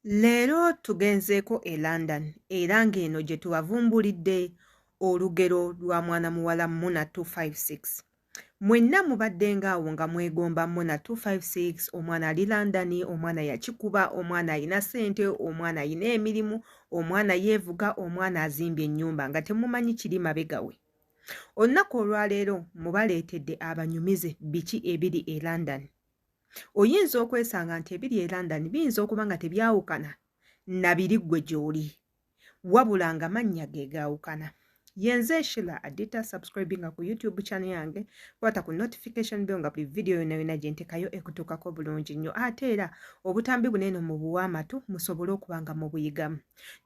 Leero tugenzeeko e London era ng'eno gye tubavumbulidde olugero lwa mwana muwala Muna 256. Mwenna mubadde ng'awo nga mwegomba Muna 256, omwana ali London, omwana yakikuba, omwana alina ssente, omwana alina emirimu, omwana yeevuga, omwana azimbye ennyumba nga temumanyi kiri mabega we. Olunaku olwaleero mubaleetedde abanyumize biki ebiri e London. Oyinza okwesanga nti ebiri e London biyinza okuba nga tebyawukana na biri ggwe gy'oli, wabula nga mannya ge gaawukana. Yenze Sheila Adita, subscribinga ku YouTube channel yange, kwata ku notification bell nga buli video yonna yonna gye ntekayo ekutuukako bulungi nnyo. Ate era obutambi bunene mu buwa amatu musobole okuba nga mubuyigamu.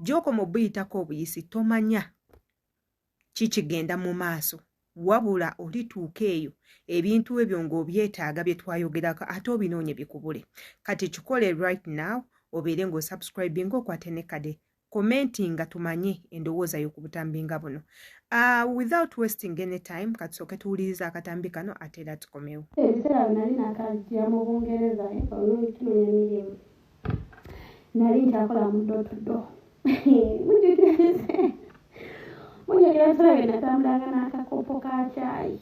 Gy'oko mu buyitako obuyisi tomanya kikigenda mu maaso, wabula olituuka eyo ebintu ebyo ng'obyetaaga bye twayogerako ate obinoonye bikubule. Kati kikole right now, obeere ng'osubscribinga okwate ne kade commentinga tumanye endowooza yo ku butambinga buno. Without wasting any time, katusooke tuwuliriza akatambi kano ate era tukomewo. Ebiseera nali nakajja mu Bungereza olw'ekino emirimu. Nali nkyakola mu door-to-door. Mujjukira nsalabe natambulanga n'akakopo ka caayi.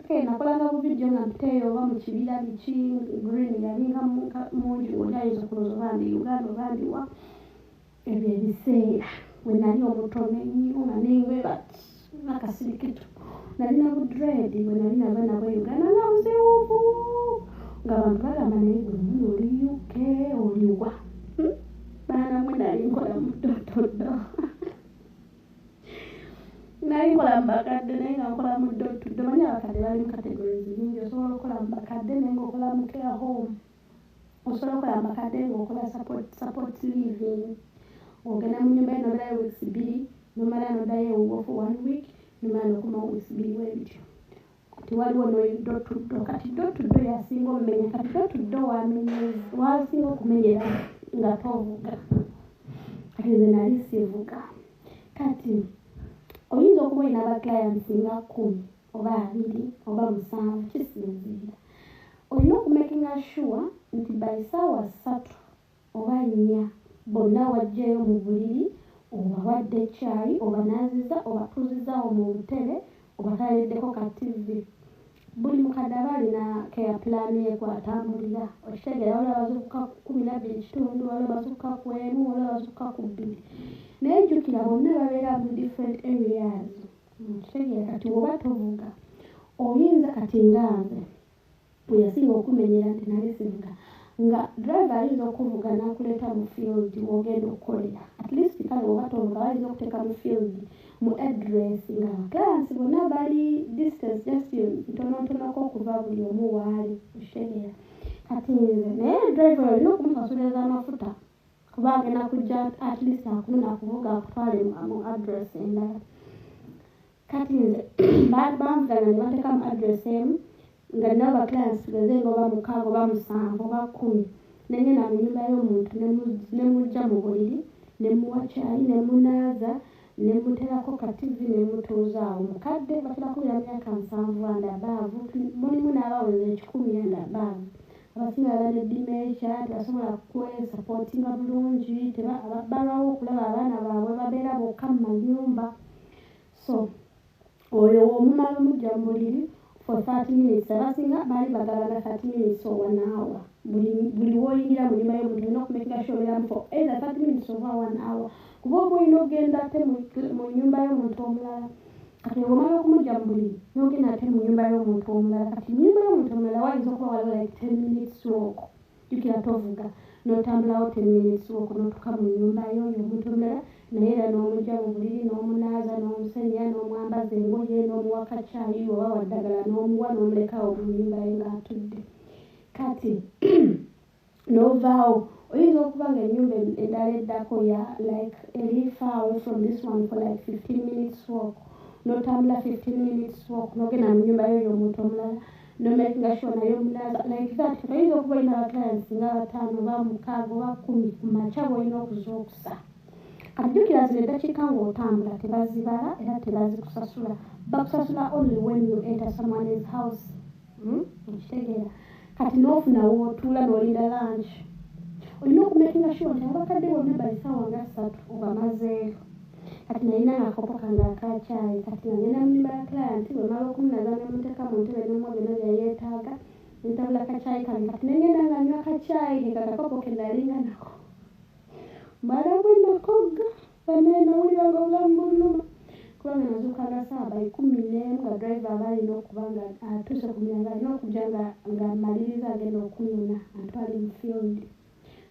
Nakolanga bulijjo nga mpiteeyo oba mu kibira biki green yalinga mungi ng'olyayinza okulowooza oba ndi Uganda oba ndi wa. Ebyo ebiseera we nali omutono ennyo nga n'engoye n'akasirikitu. Nalina budreedi bwe nali nava nabwe Uganda nga buzibuubu. Ng'abantu bagamba naye gwe muno oli UK oli wa? Baana mwe nali nkola mu door-to-door. Nali nkola mu bakadde naye nga nkola mu door-to-door. Manyi abakadde bali mu categories nnyingi. Osobola okukola mu bakadde naye ng'okola mu care home. Osobola okukola mu bakadde ng'okola support living. Ogenda mu nnyumba n'oddayo weeks 2, n'omala n'oddayo ewuwo for 1 week, n'omala n'okoma weeks 2 bwe bityo. Kati waliwo door-to-door. Kati door-to-door yasinga omumenya. Kati door-to-door wasinga okumenyera nga tovuga. Kati nze nali sivuga. Kati oyinza okuba olina abaclients nga 10 oba 2 oba 7 kisinziira. Olina okumakinga sure nti by ssaawa 3 oba 4 bonna wajjayo mu buliri, obawadde caayi, obanaaziza, obatuuzizaawo mu butebe, obataliddeko ka TV. Buli mukadde aba alina care plan ye kw'atambulira. Okitegeera waliwo abazuukuka ku 12:00, waliwo abazuukuka ku 1, waliwo abazuukuka ku 2. Naye jjukira bonna babeera mu different areas. Okitegeera kati oba tovuga oyinza kati nga nze bwe yasinga okumenyera nti nali sivuga nga driver ayinza okuvuga n'akuleeta mu field w'ogenda okukolera. At least kale oba tovuga bayinza okuteeka mu field mu address nga abaclients bonna bali distance just ntonotonoko okuva buli omu waali. Okitegeera kati nze naye driver olina okumusasuliriza amafuta kuba agenda kujja at least akunona akuvuga akutwale mu address endala. Kati nze banvugana ne banteeka mu address emu nga nabo abaclients tugenze ng'oba 6 oba 7 oba 10. Ne ngenda mu nnyumba y'omuntu ne mujja mu buliri ne muwa caayi ne munaaza ne muteerako ka TV ne mutuuzaawo. Mukadde batera kubira myaka 7 and above, mulimu n'abaweza 10 and above. Abasinga baba ne dementia, tebasobola kwesapootinga bulungi, balwawo okulaba abaana baabwe babeera bokka mu mayumba. So oyo omumala omujja mu buliri for 30 minutes. Abasinga baali bagabana 30 minutes or 1 hour. Buli w'oyingira mu nnyumba y'omuntu olina okumakinga sure obeeramu for either 30 minutes oba 1 hour. Kuba oba olina ogenda ate mu nnyumba y'omuntu omulala. Kati ng'omala okumujja mu buliri n'ogenda ate mu nnyumba y'omuntu omulala. Kati nnyumba y'omuntu omulala wayinza okuba waliwo like 10 minutes walk. Jjukira tovuga n'otambulawo 10 minutes walk n'otuuka mu nnyumba y'oyo omuntu omulala, naye era n'omujja mu buliri n'omunaaza n'omusenya n'omwambaza engoye n'omuwaka caayi oba waddagala n'omuwa n'omulekawo mu nnyumba ye ng'atudde. Kati n'ovaawo oyinza okuba nga ennyumba endala eddako ya like eri far away from this one for like 15 minutes walk. N'otambula 15 minutes walk n'ogenda mu nnyumba y'oyo omuntu omulala n'omakinga sure naye omunaaza like that. Oyinza okuba olina abaclients nga 5 oba 6 oba 10 ku makya b'olina okuzookusa. Kati jjukira zino eddakiika ng'otambula tebazibala era tebazikusasula. Bakusasula only when you enter someone's house. Okitegeera kati n'ofuna w'otuula n'olinda lunch. olina okumakinga sure nti abakadde bonna bali ssaawa nga 3 obamazeeyo kati nalina akakopo kange akacaayi kati nagenda mu nyumba ya client bwe mala okumunaza ne muteeka mu ntebe n'emwa byonna bye yeetaaga ntabula akacaayi kange kati nengenda nga nywa akacaayi nga akakopo ke nalinga nako mala bwe nakogga banaye nawulira nga obulamu bunnuma kubanga nazuuka nga ssaawa 11 nga driver aba alina okuba nga atuuse ku miryango alina okujja nga amaliriza agenda okunyuna antwale mu field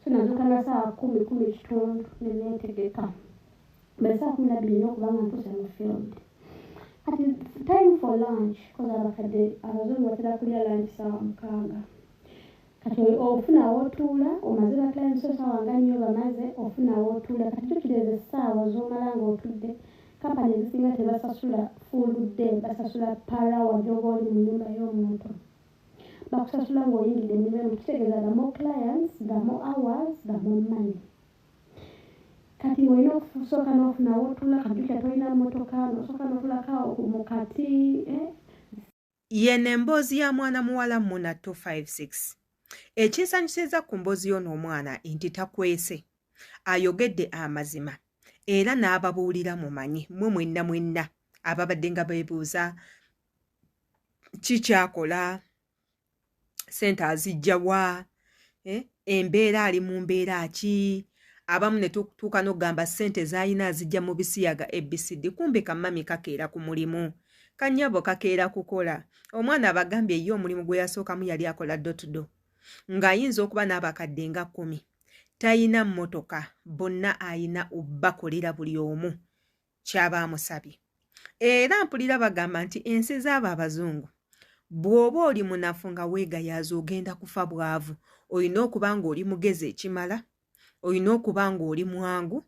so nazuuka nga ssaawa 10 kitundu neneetegeka buli ssaawa 12 nina okuba nga ntuuse mu field kati time for lunch koza abakadde abazungu batera kulya lunch ssaawa 6 kati ofuna awotuula omaze baklayinti so ssaawa nga nnyo bamaze ofuna awotuula kati tukireza essaawa z'omala nga otudde kampani ezisinga tebasasula full day basasula parawa gy'oba oli mu nnyumba y'omuntu bakusasula ng'oyingidde emirimu kitegeeza the more clients the more hours the more money kati ng'olina okusooka n'ofuna awotuula kajuka tolina mmotoka n'osooka n'otulako mu kati yene emboozi ya mwana muwala Muna 256 ekyesanyusiza ku mboozi y'ono omwana nti takwese ayogedde amazima era n'ababuulira mumanyi mwenna ababadde nga beebuuza kikyakola sente azijja wa embeera ali mu mbeera ki abamu ne tutuuka n'okugamba sente z'alina azijja mu bisiyaga ABCD kumbe kamami kakeera ku mulimu kanyabo kakeera kukola omwana abagambye ye omulimu gwe yasookamu yali akola do ng'ayinza okuba n'abakadde nga 10 tayina mmotoka bonna ayina obbakolera buli omu kyaba amusabye era mpulira bagamba nti ensi z'abo abazungu bw'oba oli munafu nga weegayaaza ogenda kufa bwavu olina okuba nga oli mugezi ekimala olina okuba nga oli mwangu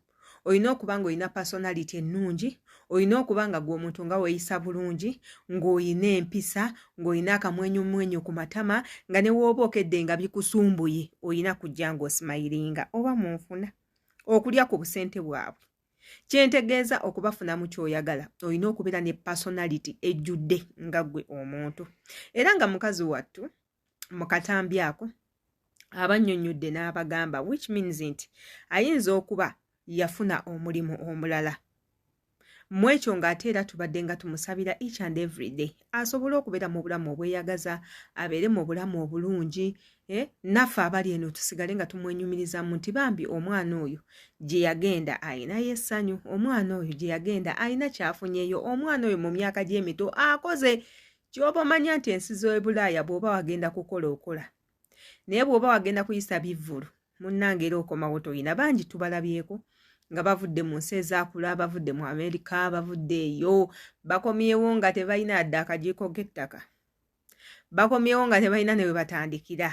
olina okuba nga olina personality ennungi olina okuba nga gwe omuntu nga weeyisa bulungi ng'olina empisa ng'olina akamwenyumwenyu ku matama nga ne wooba okedde nga bikusumbuye olina kujja ng'osimayiringa oba munfuna okulya ku busente bwabwe kyentegeeza okubafuna mu kyoyagala olina okubeera ne personality ejjudde nga gwe omuntu era nga mukazi wattu mu katambi ako abannyonnyodde n'abagamba which means nti ayinza okuba yafuna omulimu omulala mu ekyo ng'ate era tubadde nga tumusabira each and every day asobole okubeera mu bulamu obweyagaza abeere mu bulamu obulungi naffe abali eno tusigale nga tumwenyumirizamu nti bambi omwana oyo gye yagenda ayinayo essanyu omwana oyo gye yagenda ayina kyafunyeeyo omwana oyo mu myaka gy'emito akoze ky'oba omanya nti ensi z'ebulaaya bw'oba wagenda kukola okola naye bw'oba wagenda kuyisa bivvulu munnange era okomawo toyina bangi tubalabyeko nga bavudde mu nsi ezaakula bavudde mu Amerika bavudde eyo bakomyewo nga tebalina yadde akajiiko k'ettaka bakomyewo nga tebalina ne we batandikira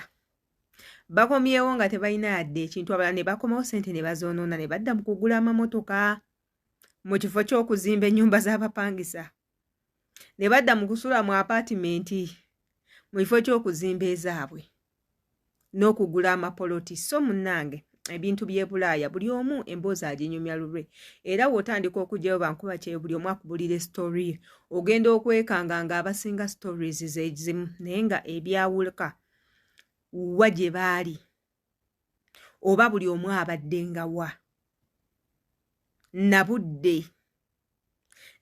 bakomyewo nga tebalina yadde ekintu abalala ne bakomawo sente ne bazoonoona ne badda mu kugula amamotoka mu kifo ky'okuzimba ennyumba z'abapangisa ne badda mu kusula mu apaatimenti mu kifo ky'okuzimba ezaabwe n'okugula amapoloti so munnange ebintu by'ebulaaya buli omu emboozi aginyumya lulwe era w'otandika okugyayo bankuba kyeyo buli omu akubulira story ogenda okwekanga nga abasinga stories zezimu naye nga ebyawuka wa gye baali oba buli omu abadde nga wa nabudde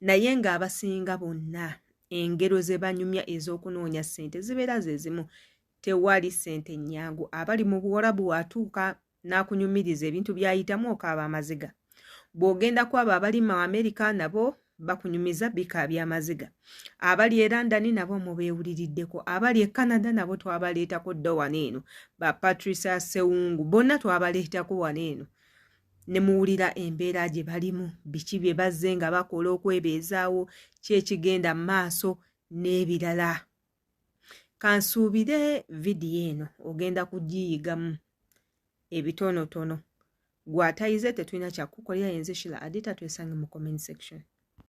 naye ng'abasinga bonna engero ze banyumya ez'okunoonya ssente zibeera ze zimu tewali ssente nnyangu abali mu Buwarabu watuuka n'akunyumiriza ebintu byayitamu okaaba amaziga bw'ogenda kwabo abali mu Amerika nabo bakunyumiza bikaabya amaziga abali e London nabo mubeewuliriddeko abali e Canada nabo twabaleetako dda wano eno ba Patricia Sewungu bonna twabaleetako wano eno ne muwulira embeera gye balimu biki bye bazze nga bakola okwebeezaawo kyekigenda mu maaso n'ebirala kansuubire vidiyo eno ogenda kugiyigamu ebitonotono gwatayize tetulina kyakukolera yenze Shila Adita twesange mu comment section.